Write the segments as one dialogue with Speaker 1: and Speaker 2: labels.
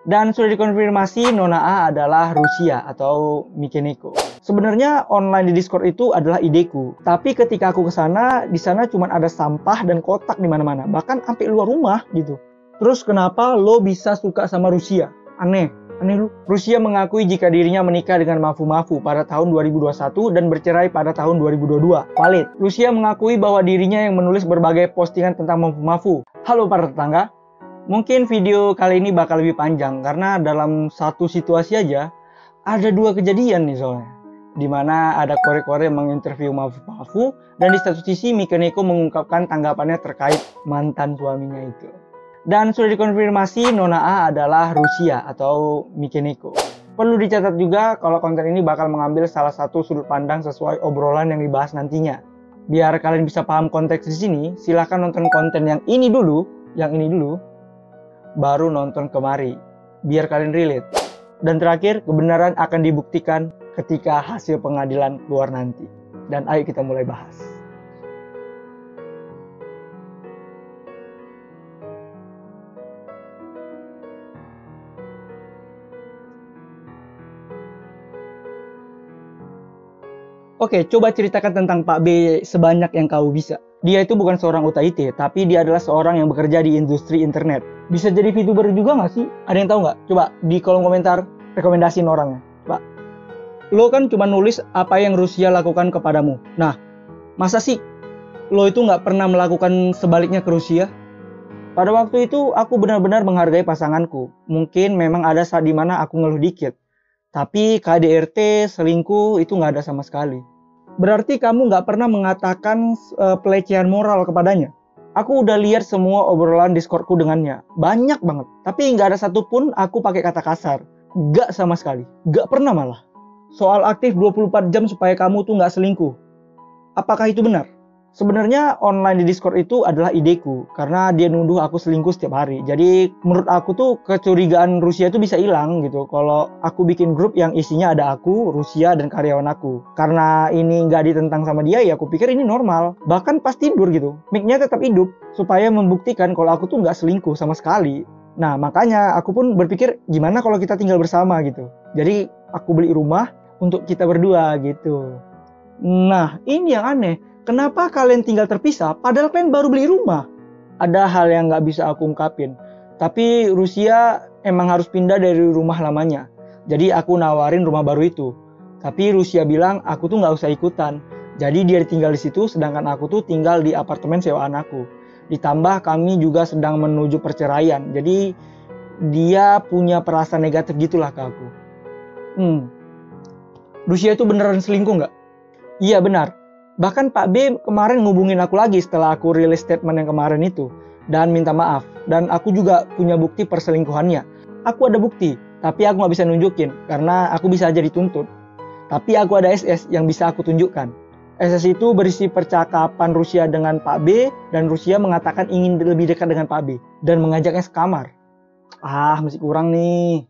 Speaker 1: Dan sudah dikonfirmasi Nona A adalah Rusia atau Mikeneko. Sebenarnya online di Discord itu adalah ideku, tapi ketika aku ke sana, di sana cuma ada sampah dan kotak di mana-mana, bahkan sampai luar rumah gitu. Terus kenapa lo bisa suka sama Rusia? Aneh lu. Rusia mengakui jika dirinya menikah dengan Mafu-Mafu pada tahun 2021 dan bercerai pada tahun 2022. Valid. Rusia mengakui bahwa dirinya yang menulis berbagai postingan tentang Mafu-Mafu. Halo para tetangga. Mungkin video kali ini bakal lebih panjang karena dalam satu situasi aja ada dua kejadian nih soalnya. Dimana ada kore-kore menginterview Mafu-Mafu dan di satu sisi Mikeneko mengungkapkan tanggapannya terkait mantan suaminya itu. Dan sudah dikonfirmasi Nona A adalah Rusia atau Mikeneko. Perlu dicatat juga kalau konten ini bakal mengambil salah satu sudut pandang sesuai obrolan yang dibahas nantinya. Biar kalian bisa paham konteks di sini, silahkan nonton konten yang ini dulu, baru nonton kemari, biar kalian relate. Dan terakhir, kebenaran akan dibuktikan ketika hasil pengadilan keluar nanti. Dan ayo kita mulai bahas. Oke, coba ceritakan tentang Pak B sebanyak yang kau bisa. Dia itu bukan seorang UTIT, tapi dia adalah seorang yang bekerja di industri internet. Bisa jadi VTuber juga nggak sih? Ada yang tahu nggak? Coba di kolom komentar rekomendasiin orangnya. Coba. Lo kan cuma nulis apa yang Rusia lakukan kepadamu. Nah, masa sih lo itu nggak pernah melakukan sebaliknya ke Rusia? Pada waktu itu aku benar-benar menghargai pasanganku. Mungkin memang ada saat dimana aku ngeluh dikit. Tapi KDRT, selingkuh itu nggak ada sama sekali. Berarti kamu nggak pernah mengatakan pelecehan moral kepadanya. Aku udah lihat semua obrolan Discordku dengannya. Banyak banget. Tapi nggak ada satupun aku pakai kata kasar. Nggak sama sekali. Nggak pernah malah. Soal aktif 24 jam supaya kamu tuh nggak selingkuh. Apakah itu benar? Sebenarnya online di Discord itu adalah ideku. Karena dia nuduh aku selingkuh setiap hari. Jadi menurut aku tuh kecurigaan Rusia itu bisa hilang gitu. Kalau aku bikin grup yang isinya ada aku, Rusia, dan karyawan aku. Karena ini nggak ditentang sama dia, ya aku pikir ini normal. Bahkan pas tidur gitu, mic-nya tetap hidup. Supaya membuktikan kalau aku tuh nggak selingkuh sama sekali. Nah makanya aku pun berpikir gimana kalau kita tinggal bersama gitu. Jadi aku beli rumah untuk kita berdua gitu. Nah ini yang aneh. Kenapa kalian tinggal terpisah padahal kalian baru beli rumah? Ada hal yang nggak bisa aku ungkapin. Tapi Rusia emang harus pindah dari rumah lamanya. Jadi aku nawarin rumah baru itu. Tapi Rusia bilang aku tuh nggak usah ikutan. Jadi dia tinggal di situ sedangkan aku tuh tinggal di apartemen sewaan aku. Ditambah kami juga sedang menuju perceraian. Jadi dia punya perasaan negatif gitulah ke aku. Rusia itu beneran selingkuh nggak? Iya benar. Bahkan Pak B kemarin ngubungin aku lagi setelah aku rilis statement yang kemarin itu. Dan minta maaf. Dan aku juga punya bukti perselingkuhannya. Aku ada bukti. Tapi aku gak bisa nunjukin. Karena aku bisa aja dituntut. Tapi aku ada SS yang bisa aku tunjukkan. SS itu berisi percakapan Rusia dengan Pak B. Dan Rusia mengatakan ingin lebih dekat dengan Pak B. Dan mengajaknya sekamar. Masih kurang nih.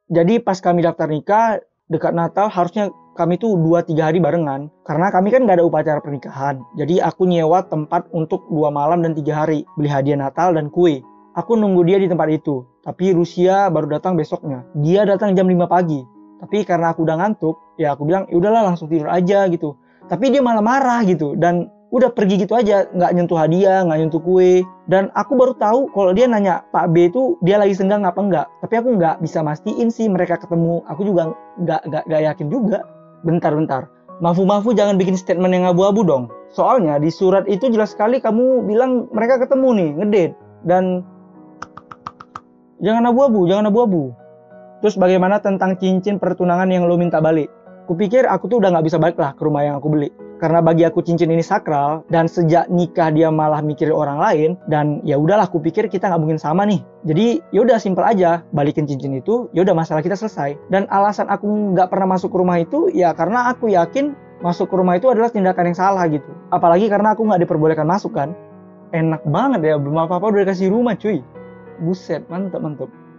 Speaker 1: Jadi pas kami daftar nikah, dekat Natal harusnya kami tuh 2-3 hari barengan. Karena kami kan gak ada upacara pernikahan. Jadi aku nyewa tempat untuk 2 malam dan 3 hari. Beli hadiah Natal dan kue. Aku nunggu dia di tempat itu. Tapi Rusia baru datang besoknya. Dia datang jam 5 pagi. Tapi karena aku udah ngantuk, ya aku bilang yaudahlah langsung tidur aja gitu. Tapi dia malah marah gitu. Dan udah pergi gitu aja. Gak nyentuh hadiah, gak nyentuh kue. Dan aku baru tahu kalau dia nanya Pak B itu dia lagi senggang apa enggak. Tapi aku gak bisa mastiin sih mereka ketemu. Aku juga gak yakin juga. Bentar. Mafu-Mafu jangan bikin statement yang abu-abu dong. Soalnya di surat itu jelas sekali kamu bilang mereka ketemu nih, ngedate. Dan jangan abu-abu. Terus bagaimana tentang cincin pertunangan yang lo minta balik? Kupikir aku tuh udah gak bisa balik lah ke rumah yang aku beli. Karena bagi aku cincin ini sakral. Dan sejak nikah dia malah mikirin orang lain. Dan ya udahlah kupikir kita gak mungkin sama nih. Jadi yaudah simpel aja. Balikin cincin itu, yaudah masalah kita selesai. Dan alasan aku gak pernah masuk ke rumah itu. Ya karena aku yakin masuk ke rumah itu adalah tindakan yang salah gitu. Apalagi karena aku gak diperbolehkan masuk kan. Enak banget ya, belum apa-apa udah dikasih rumah cuy. Buset, mantep.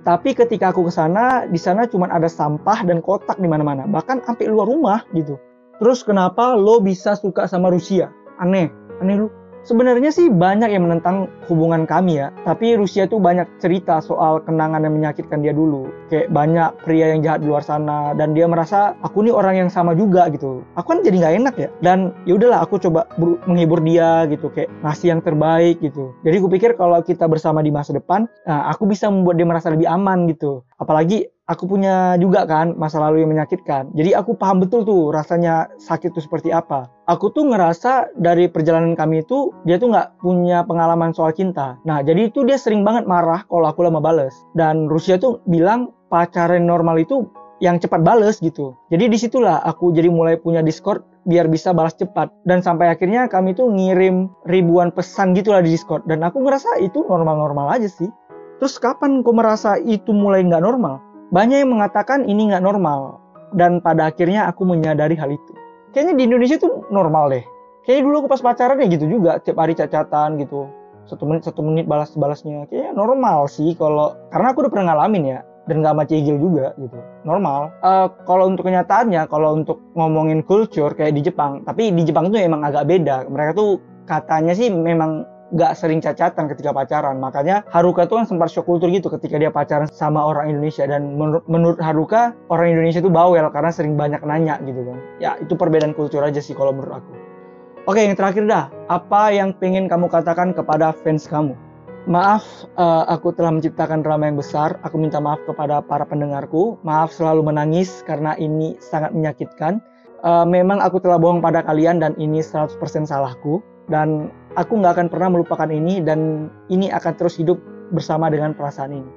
Speaker 1: Tapi ketika aku ke sana, di sana cuma ada sampah dan kotak di mana-mana, bahkan sampai luar rumah gitu. Terus kenapa lo bisa suka sama Rusia? Aneh lu. Sebenarnya sih banyak yang menentang hubungan kami ya, tapi Rusia tuh banyak cerita soal kenangan yang menyakitkan dia dulu. Kayak banyak pria yang jahat di luar sana, dan dia merasa aku nih orang yang sama juga gitu. Aku kan jadi nggak enak ya, dan ya udahlah aku coba menghibur dia gitu, kayak ngasih yang terbaik gitu. Jadi aku pikir kalau kita bersama di masa depan, nah, aku bisa membuat dia merasa lebih aman gitu. Apalagi aku punya juga kan masa lalu yang menyakitkan. Jadi aku paham betul tuh rasanya sakit tuh seperti apa. Aku tuh ngerasa dari perjalanan kami itu dia tuh nggak punya pengalaman soal cinta. Nah jadi itu dia sering banget marah kalau aku lama bales. Dan Rusia tuh bilang pacaran normal itu yang cepat bales gitu. Jadi disitulah aku jadi mulai punya Discord biar bisa balas cepat. Dan sampai akhirnya kami tuh ngirim ribuan pesan gitulah di Discord. Dan aku ngerasa itu normal-normal aja sih. Terus kapan kau merasa itu mulai nggak normal? Banyak yang mengatakan ini nggak normal, dan pada akhirnya aku menyadari hal itu. Kayaknya di Indonesia tuh normal deh. Kayaknya dulu aku pas pacaran ya gitu juga, tiap hari cacatan gitu. 1 menit balas-balasnya. Kayaknya normal sih karena aku udah pernah ngalamin ya, dan nggak macegil juga gitu. Normal. Kalau untuk kenyataannya, kalau untuk ngomongin culture kayak di Jepang, tapi di Jepang tuh emang agak beda. Mereka tuh katanya sih memang gak sering cacatan ketika pacaran. Makanya Haruka tuh kan sempat shock kultur gitu ketika dia pacaran sama orang Indonesia. Dan menurut Haruka, orang Indonesia tuh bawel karena sering banyak nanya gitu kan. Ya itu perbedaan kultur aja sih kalau menurut aku. Oke, yang terakhir dah. Apa yang pengen kamu katakan kepada fans kamu? Maaf, aku telah menciptakan drama yang besar. Aku minta maaf kepada para pendengarku. Maaf selalu menangis karena ini sangat menyakitkan. Memang aku telah bohong pada kalian dan ini 100% salahku. Dan aku nggak akan pernah melupakan ini, dan ini akan terus hidup bersama dengan perasaan ini.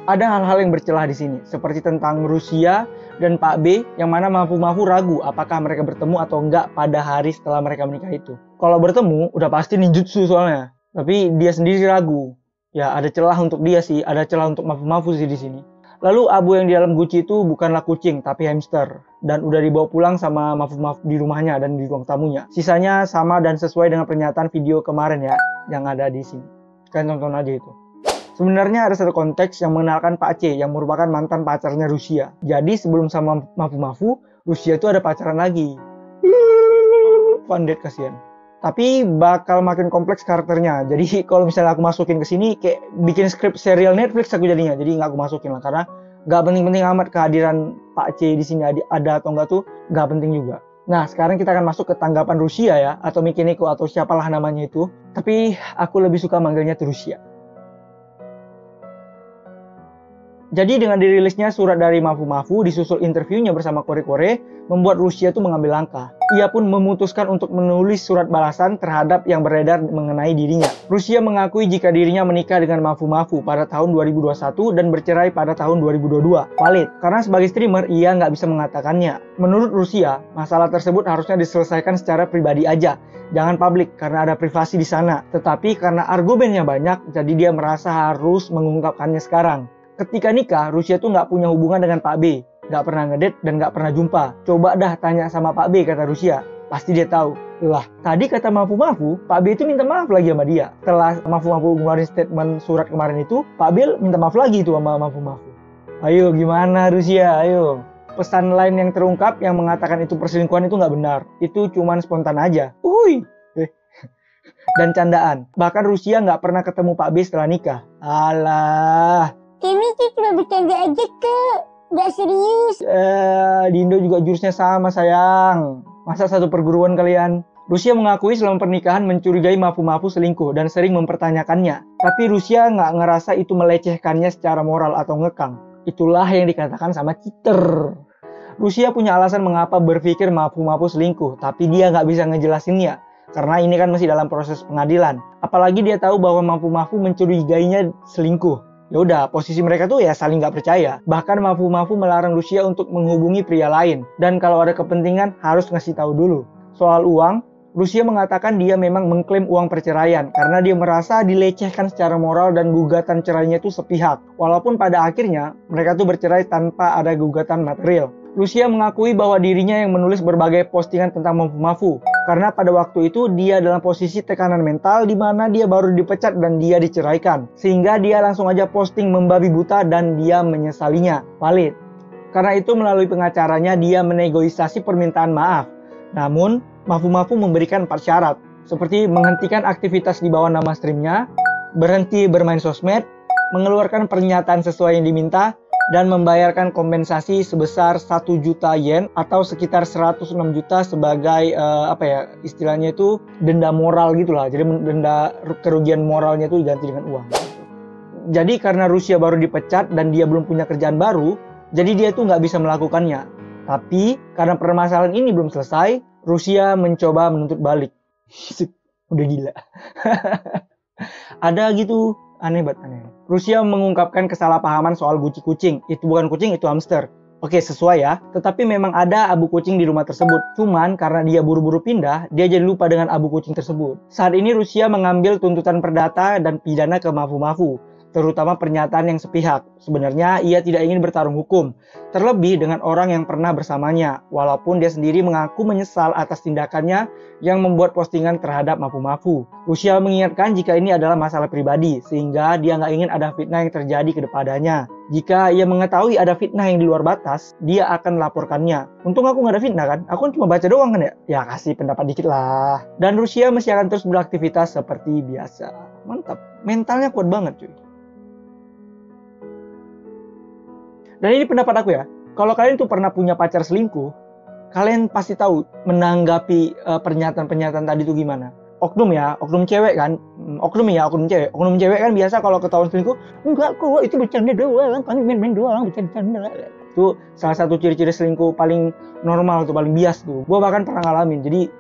Speaker 1: Ada hal-hal yang bercelah di sini, seperti tentang Rusia dan Pak B, yang mana Mafu ragu apakah mereka bertemu atau enggak pada hari setelah mereka menikah itu. Kalau bertemu, udah pasti ninjutsu soalnya. Tapi dia sendiri ragu. Ya, ada celah untuk dia sih, ada celah untuk Mafu sih di sini. Lalu Abu yang di dalam guci itu bukanlah kucing, tapi hamster. Dan udah dibawa pulang sama Mafu di rumahnya dan di ruang tamunya. Sisanya sama dan sesuai dengan pernyataan video kemarin ya, yang ada di sini. Kalian tonton aja itu. Sebenarnya ada satu konteks yang mengenalkan Pak C, yang merupakan mantan pacarnya Rusia. Jadi sebelum sama Mafu, Rusia itu ada pacaran lagi. Fundet kasihan. Tapi bakal makin kompleks karakternya. Jadi kalau misalnya aku masukin ke sini kayak bikin skrip serial Netflix aku jadinya. Jadi nggak aku masukin lah karena nggak penting-penting amat kehadiran Pak C di sini ada atau enggak tuh nggak penting juga. Nah sekarang kita akan masuk ke tanggapan Rusia ya, atau Mikineko atau siapalah namanya itu. Tapi aku lebih suka manggilnya tuh Rusia. Jadi dengan dirilisnya surat dari Mafu disusul interviewnya bersama Kore membuat Rusia tuh mengambil langkah. Ia pun memutuskan untuk menulis surat balasan terhadap yang beredar mengenai dirinya. Rusia mengakui jika dirinya menikah dengan Mafu pada tahun 2021 dan bercerai pada tahun 2022. Valid, karena sebagai streamer ia nggak bisa mengatakannya. Menurut Rusia, masalah tersebut harusnya diselesaikan secara pribadi aja. Jangan publik karena ada privasi di sana. Tetapi karena argumennya banyak, jadi dia merasa harus mengungkapkannya sekarang. Ketika nikah, Rusia tuh nggak punya hubungan dengan Pak B. Nggak pernah ngedate dan nggak pernah jumpa. Coba dah tanya sama Pak B, kata Rusia. Pasti dia tahu. Lah, tadi kata Mafu, Pak B itu minta maaf lagi sama dia. Setelah Mafu ngeluarin statement surat kemarin itu, Pak B minta maaf lagi tuh sama Mafu. Ayo, gimana Rusia? Ayo. Pesan lain yang terungkap yang mengatakan itu perselingkuhan itu nggak benar. Itu cuman spontan aja. Dan candaan. Bahkan Rusia nggak pernah ketemu Pak B setelah nikah. Alah.
Speaker 2: Kami tuh cuma bercanda aja kak, gak serius.
Speaker 1: Di Indo juga jurusnya sama sayang. Masa satu perguruan kalian? Rusia mengakui selama pernikahan mencurigai Mafu selingkuh dan sering mempertanyakannya. Tapi Rusia nggak ngerasa itu melecehkannya secara moral atau ngekang. Itulah yang dikatakan sama cheater. Rusia punya alasan mengapa berpikir Mafu selingkuh, tapi dia nggak bisa ngejelasinnya. Karena ini kan masih dalam proses pengadilan. Apalagi dia tahu bahwa Mafu mencurigainya selingkuh. Ya udah, posisi mereka tuh ya saling nggak percaya. Bahkan Mafu melarang Rusia untuk menghubungi pria lain. Dan kalau ada kepentingan harus ngasih tahu dulu. Soal uang, Rusia mengatakan dia memang mengklaim uang perceraian karena dia merasa dilecehkan secara moral dan gugatan cerainya itu sepihak. Walaupun pada akhirnya mereka tuh bercerai tanpa ada gugatan material. Rusia mengakui bahwa dirinya yang menulis berbagai postingan tentang Mafu karena pada waktu itu dia dalam posisi tekanan mental di mana dia baru dipecat dan dia diceraikan. Sehingga dia langsung aja posting membabi buta dan dia menyesalinya. Valid. Karena itu melalui pengacaranya dia menegosiasi permintaan maaf. Namun, Mafu-Mafu memberikan 4 syarat, seperti menghentikan aktivitas di bawah nama streamnya, berhenti bermain sosmed, mengeluarkan pernyataan sesuai yang diminta, dan membayarkan kompensasi sebesar 1 juta yen atau sekitar 106 juta sebagai istilahnya itu denda moral gitulah. Jadi denda kerugian moralnya itu diganti dengan uang. Jadi karena Rusia baru dipecat dan dia belum punya kerjaan baru, jadi dia tuh nggak bisa melakukannya. Tapi karena permasalahan ini belum selesai, Rusia mencoba menuntut balik. Udah gila. Ada gitu. Aneh banget, aneh. Rusia mengungkapkan kesalahpahaman soal guci kucing. Itu bukan kucing, itu hamster. Oke, sesuai ya. Tetapi memang ada abu kucing di rumah tersebut. Cuman karena dia buru-buru pindah, dia jadi lupa dengan abu kucing tersebut. Saat ini Rusia mengambil tuntutan perdata dan pidana ke Mafu-Mafu, terutama pernyataan yang sepihak. Sebenarnya ia tidak ingin bertarung hukum, terlebih dengan orang yang pernah bersamanya, walaupun dia sendiri mengaku menyesal atas tindakannya yang membuat postingan terhadap Mafu-Mafu. Rusia mengingatkan jika ini adalah masalah pribadi, sehingga dia nggak ingin ada fitnah yang terjadi ke depannya. Jika ia mengetahui ada fitnah yang di luar batas, dia akan melaporkannya. Untung aku nggak ada fitnah kan, aku cuma baca doang kan ya? Ya kasih pendapat dikit lah. Dan Rusia masih akan terus beraktivitas seperti biasa. Mantap, mentalnya kuat banget cuy. Dan ini pendapat aku ya, kalau kalian tuh pernah punya pacar selingkuh, kalian pasti tahu menanggapi pernyataan-pernyataan tadi tuh gimana. Oknum ya, oknum cewek kan, oknum cewek. Oknum cewek kan biasa kalau ketahuan selingkuh, enggak kok itu bercanda doang, kami main-main doang, bercanda. Itu salah satu ciri-ciri selingkuh paling normal tuh, paling bias tuh. Gue bahkan pernah ngalamin, jadi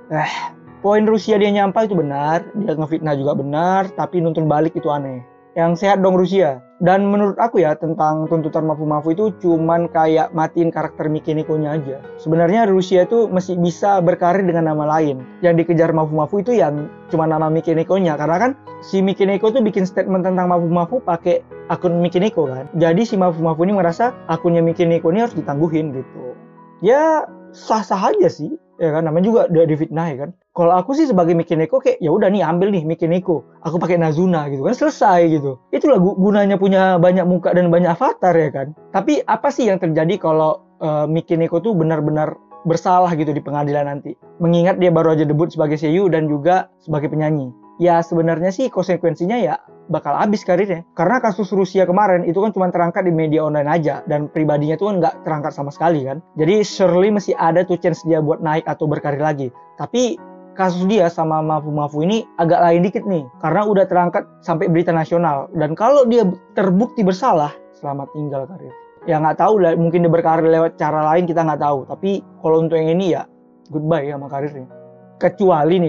Speaker 1: poin Rusia dia nyampah itu benar, dia ngefitnah juga benar, tapi nuntun balik itu aneh. Yang sehat dong Rusia. Dan menurut aku ya, tentang tuntutan Mafu-Mafu itu cuman kayak matiin karakter Mikeneko-nya aja. Sebenarnya Rusia itu masih bisa berkarir dengan nama lain. Yang dikejar Mafu-Mafu itu yang cuma nama Mikeneko-nya. Karena kan si Mikeneko tuh bikin statement tentang Mafu-Mafu pakai akun Mikeneko kan. Jadi si Mafu-Mafu ini merasa akunnya Mikeneko ini harus ditangguhin gitu. Ya sah-sah aja sih. Ya kan, namanya juga udah difitnah ya kan. Kalau aku sih sebagai Mikeneko kayak ya udah nih ambil nih Mikeneko, aku pakai Nazuna gitu kan, selesai gitu. Itulah gunanya punya banyak muka dan banyak avatar ya kan. Tapi apa sih yang terjadi kalau Mikeneko tuh benar-benar bersalah gitu di pengadilan nanti? Mengingat dia baru aja debut sebagai seiyu dan juga sebagai penyanyi. Ya sebenarnya sih konsekuensinya ya bakal habis karirnya. Karena kasus Rusia kemarin itu kan cuma terangkat di media online aja, dan pribadinya tuh kan nggak terangkat sama sekali kan. Jadi surely masih ada tuh chance dia buat naik atau berkarir lagi. Tapi kasus dia sama Mafu-Mafu ini agak lain dikit nih, karena udah terangkat sampai berita nasional. Dan kalau dia terbukti bersalah, selamat tinggal karir. Ya nggak tahu lah, mungkin dia berkarir lewat cara lain, kita nggak tahu. Tapi kalau untuk yang ini ya goodbye sama karirnya. Kecuali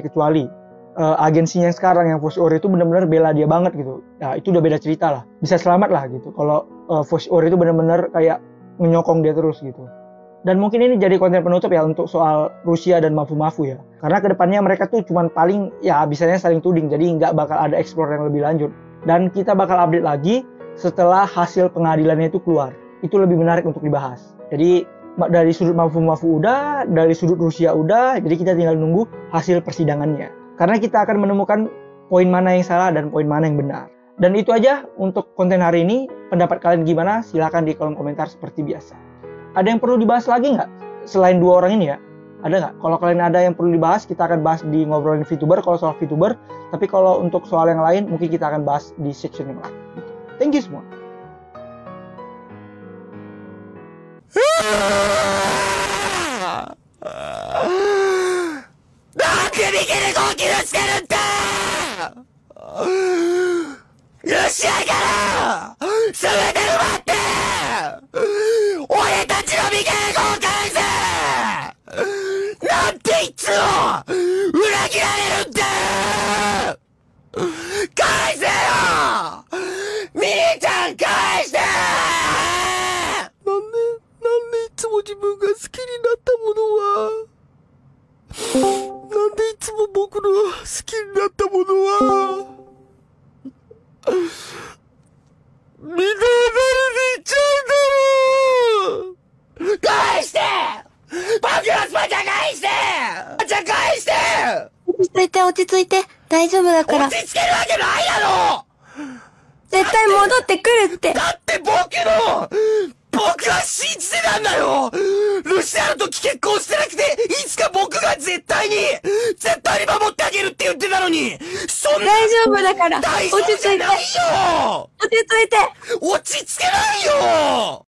Speaker 1: agensinya yang sekarang yang Voice Over itu benar-benar bela dia banget gitu. Ya itu udah beda cerita lah, bisa selamat lah gitu. Kalau Voice Over itu benar-benar kayak menyokong dia terus gitu. Dan mungkin ini jadi konten penutup ya untuk soal Rusia dan Mafu-Mafu ya. Karena kedepannya mereka tuh cuman paling ya bisanya saling tuding, jadi nggak bakal ada explore yang lebih lanjut. Dan kita bakal update lagi setelah hasil pengadilannya itu keluar. Itu lebih menarik untuk dibahas. Jadi dari sudut Mafu-Mafu udah, dari sudut Rusia udah, jadi kita tinggal nunggu hasil persidangannya. Karena kita akan menemukan poin mana yang salah dan poin mana yang benar. Dan itu aja untuk konten hari ini. Pendapat kalian gimana? Silahkan di kolom komentar seperti biasa. Ada yang perlu dibahas lagi nggak? Selain dua orang ini ya? Ada nggak? Kalau kalian ada yang perlu dibahas, kita akan bahas di ngobrolin VTuber kalau soal VTuber. Tapi kalau untuk soal yang lain, mungkin kita akan bahas di section yang lain. Thank you semua.
Speaker 2: 落ち着いて、大丈夫だから。
Speaker 3: 落ち着けるわけないだろ。
Speaker 2: 絶対戻ってくるって。
Speaker 3: だって僕の僕は信じてたんだよ。ルシアルと結婚してなくて、いつか僕が絶対に守ってあげるって言ってたのに、そんな。
Speaker 4: 大丈夫だから。
Speaker 3: 大丈夫じゃないよ。
Speaker 4: 落ち着いて。
Speaker 3: 落ち着けないよ。